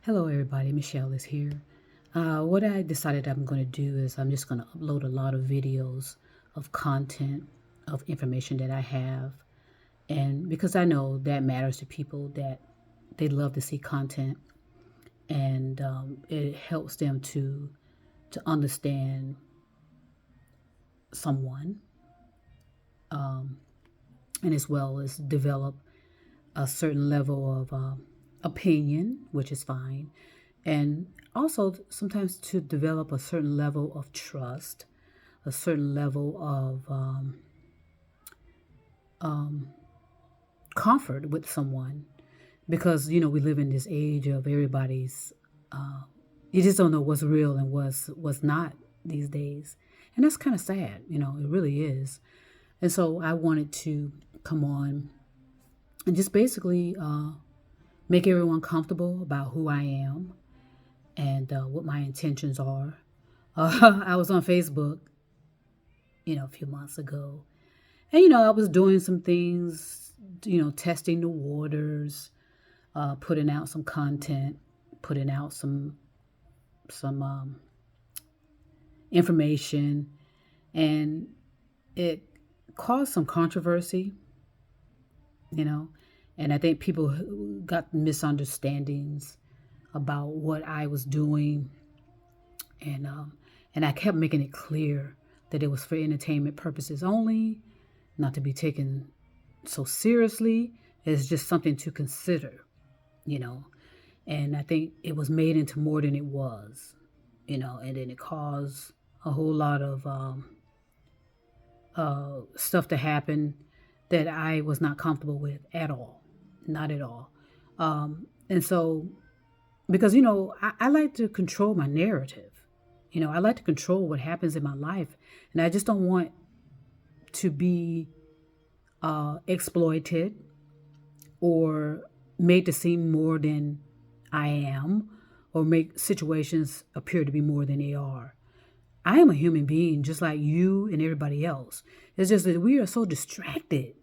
Hello, everybody. Michelle is here. What I decided I'm going to do is I'm just going to upload a lot of videos of content, of information that I have. And because I know that matters to people, that they love to see content, and it helps them to understand someone, and as well as develop a certain level of opinion, which is fine, and also sometimes to develop a certain level of trust, a certain level of comfort with someone, because we live in this age of everybody's. You just don't know what's real and what's not these days, and that's kind of sad. It really is. And so I wanted to come on and just basically make everyone comfortable about who I am and what my intentions are. I was on Facebook, a few months ago, and I was doing some things, testing the waters, putting out some content, putting out some information, and it caused some controversy, you know, and I think people got misunderstandings about what I was doing, and and I kept making it clear that it was for entertainment purposes only, not to be taken so seriously. It's just something to consider, you know. And I think it was made into more than it was, and then it caused a whole lot of stuff to happen that I was not comfortable with at all, not at all. And so, because I like to control my narrative. I like to control what happens in my life, and I just don't want to be exploited or made to seem more than I am, or make situations appear to be more than they are. I am a human being just like you and everybody else. It's just that we are so distracted.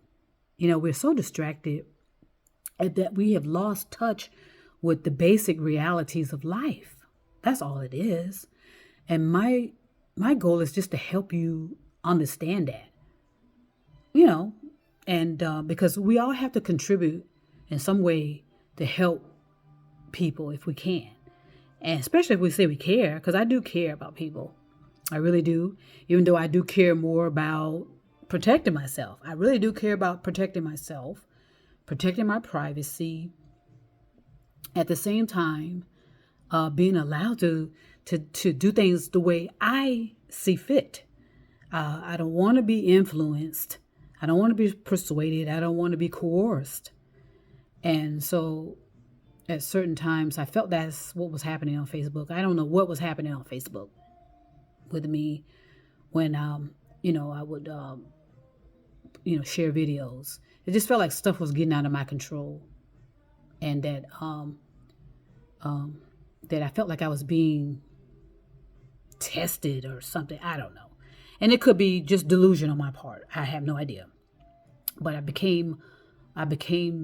We're so distracted that we have lost touch with the basic realities of life. That's all it is. And my goal is just to help you understand that, you know, and because we all have to contribute in some way to help people if we can. And especially if we say we care, because I do care about people. I really do. Even though I do care more about protecting myself. I really do care about protecting myself, protecting my privacy. At the same time, being allowed to do things the way I see fit. I don't want to be influenced. I don't want to be persuaded. I don't want to be coerced. And so at certain times, I felt that's what was happening on Facebook. I don't know what was happening on Facebook with me when, I would, share videos. It just felt like stuff was getting out of my control, and that I felt like I was being tested or something. I don't know. And it could be just delusion on my part. I have no idea. But I became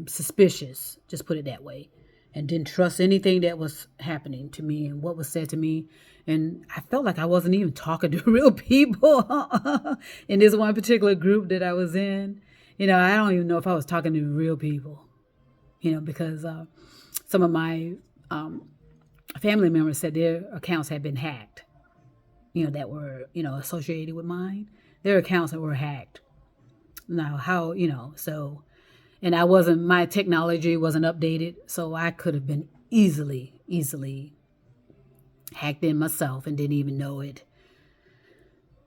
suspicious, just put it that way, and didn't trust anything that was happening to me and what was said to me. And I felt like I wasn't even talking to real people in this one particular group that I was in. I don't even know if I was talking to real people, because some of my family members said their accounts had been hacked, that were, associated with mine. Their accounts that were hacked. Now, how, so, and my technology wasn't updated, so I could have been easily hacked in myself and didn't even know it.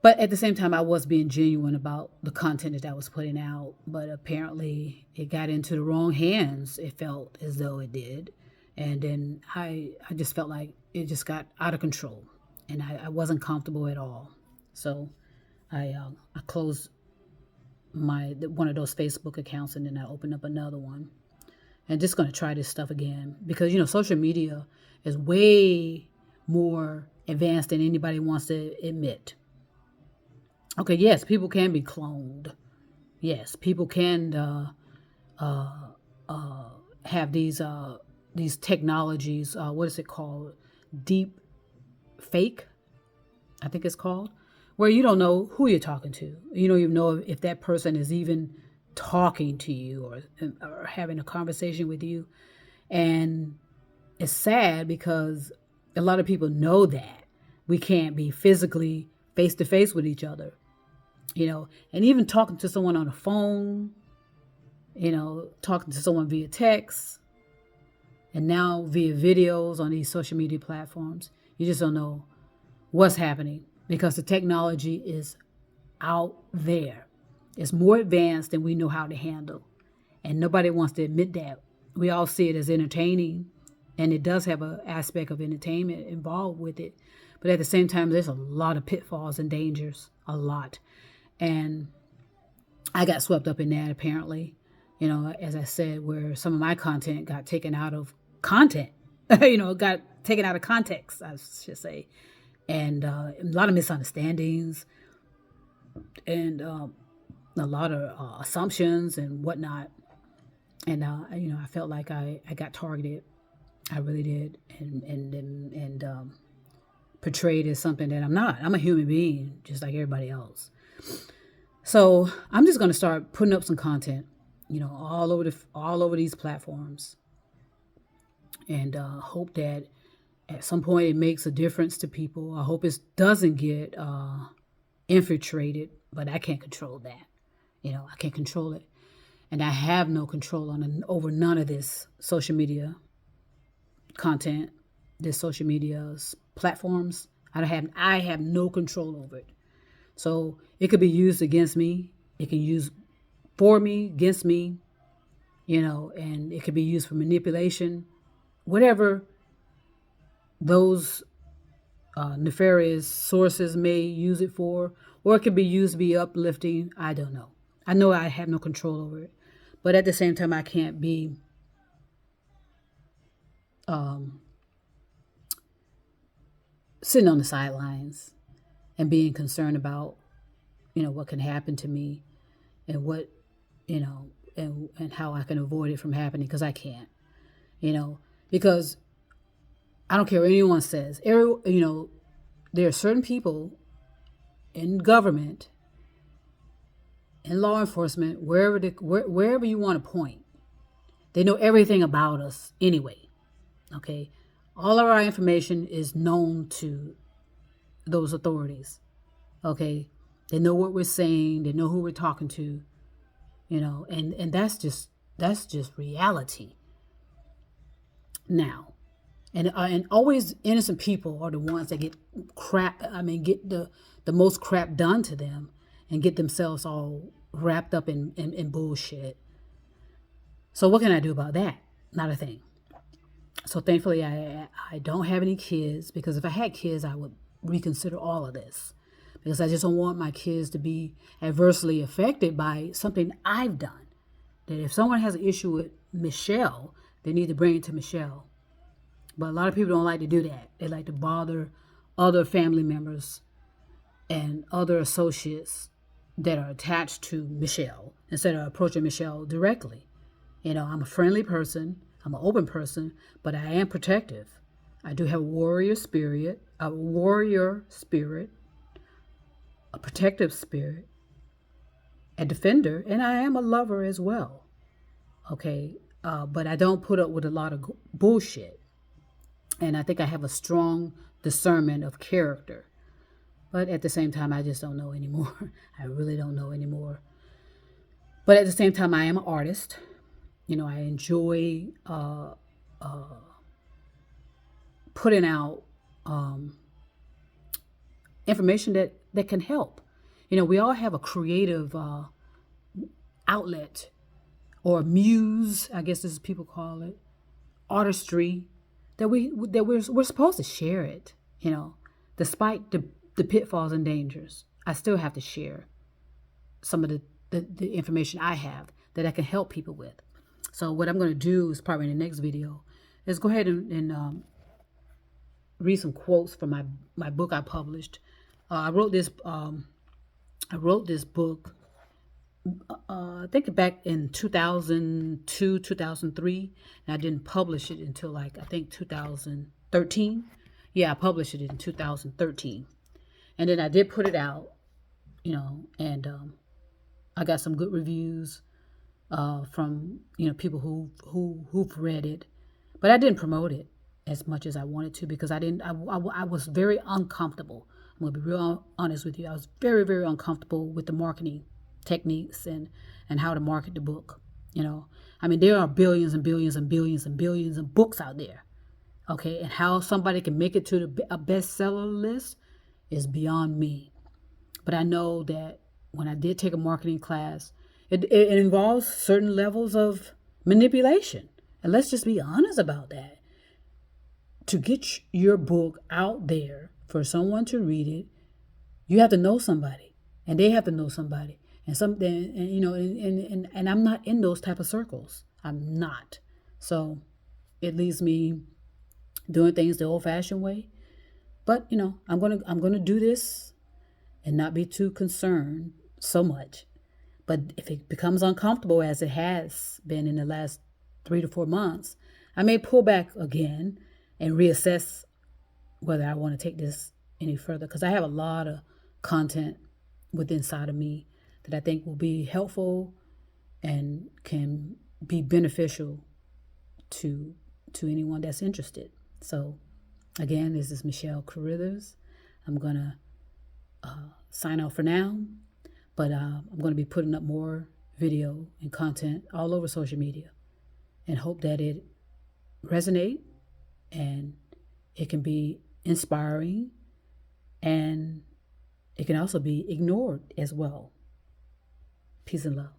But at the same time, I was being genuine about the content that I was putting out, but apparently it got into the wrong hands. It felt as though it did. And then I just felt like it just got out of control, and I wasn't comfortable at all. So I closed one of those Facebook accounts, and then I opened up another one, and just going to try this stuff again, because social media is way more advanced than anybody wants to admit. Okay, yes, people can be cloned. Yes, people can have these these technologies. What is it called? Deep fake, I think it's called, where you don't know who you're talking to. You don't even know if that person is even talking to you or having a conversation with you. And it's sad because a lot of people know that we can't be physically face to face with each other, and even talking to someone on the phone, talking to someone via text, and now via videos on these social media platforms. You just don't know what's happening because the technology is out there. It's more advanced than we know how to handle. And nobody wants to admit that. We all see it as entertaining, and it does have an aspect of entertainment involved with it. But at the same time, there's a lot of pitfalls and dangers, a lot. And I got swept up in that, apparently, as I said, where some of my content got taken out of content, got taken out of context, I should say. And a lot of misunderstandings and a lot of assumptions and whatnot. And, I felt like I got targeted. I really did. And portrayed as something that I'm not. I'm a human being, just like everybody else. So I'm just going to start putting up some content, all over these platforms. And hope that at some point it makes a difference to people. I hope it doesn't get infiltrated, but I can't control that. I can't control it. And I have no control over none of this social media content, this social media platforms. I have no control over it. So it could be used against me. It can use for me, against me, and it could be used for manipulation, whatever those nefarious sources may use it for, or it could be used to be uplifting. I don't know. I know I have no control over it. But at the same time, I can't be sitting on the sidelines and being concerned about, what can happen to me and what, and how I can avoid it from happening, because I can't, because I don't care what anyone says. There are certain people in government, in law enforcement, wherever you want to point, they know everything about us anyway. Okay, all of our information is known to those authorities. Okay, they know what we're saying. They know who we're talking to. And that's just reality. Now, and always innocent people are the ones that get the most crap done to them and get themselves all wrapped up in bullshit. So what can I do about that? Not a thing. So thankfully, I don't have any kids, because if I had kids, I would reconsider all of this, because I just don't want my kids to be adversely affected by something I've done. That if someone has an issue with Michelle, they need to bring it to Michelle. But a lot of people don't like to do that. They like to bother other family members and other associates that are attached to Michelle instead of approaching Michelle directly. I'm a friendly person. I'm an open person, but I am protective. I do have a warrior spirit, a protective spirit, a defender, and I am a lover as well. Okay, but I don't put up with a lot of bullshit. And I think I have a strong discernment of character. But at the same time, I just don't know anymore. I really don't know anymore. But at the same time, I am an artist. I enjoy putting out information that can help. We all have a creative outlet, or muse, I guess as people call it, artistry, that we're supposed to share it. Despite the pitfalls and dangers, I still have to share some of the information I have that I can help people with. So what I'm going to do is probably in the next video is go ahead and read some quotes from my book I published. I wrote this book I think back in 2002, 2003, and I didn't publish it until like I think 2013. Yeah, I published it in 2013, and then I did put it out, and I got some good reviews from people who've read it, but I didn't promote it as much as I wanted to because I didn't. I was very uncomfortable. I'm gonna be real honest with you. I was very, very uncomfortable with the marketing techniques and how to market the book. I mean, there are billions and billions and billions and billions of books out there. Okay, and how somebody can make it to a bestseller list is beyond me. But I know that when I did take a marketing class, it involves certain levels of manipulation. And let's just be honest about that. To get your book out there for someone to read it, you have to know somebody, and they have to know somebody, and something, and I'm not in those type of circles. I'm not. So it leaves me doing things the old-fashioned way. But I'm gonna do this and not be too concerned so much. But if it becomes uncomfortable as it has been in the last 3 to 4 months, I may pull back again and reassess whether I want to take this any further, because I have a lot of content within inside of me that I think will be helpful and can be beneficial to anyone that's interested. So again, this is Michelle Carruthers. I'm gonna sign off for now, but I'm going to be putting up more video and content all over social media, and hope that it resonate and it can be inspiring, and it can also be ignored as well. Peace and love.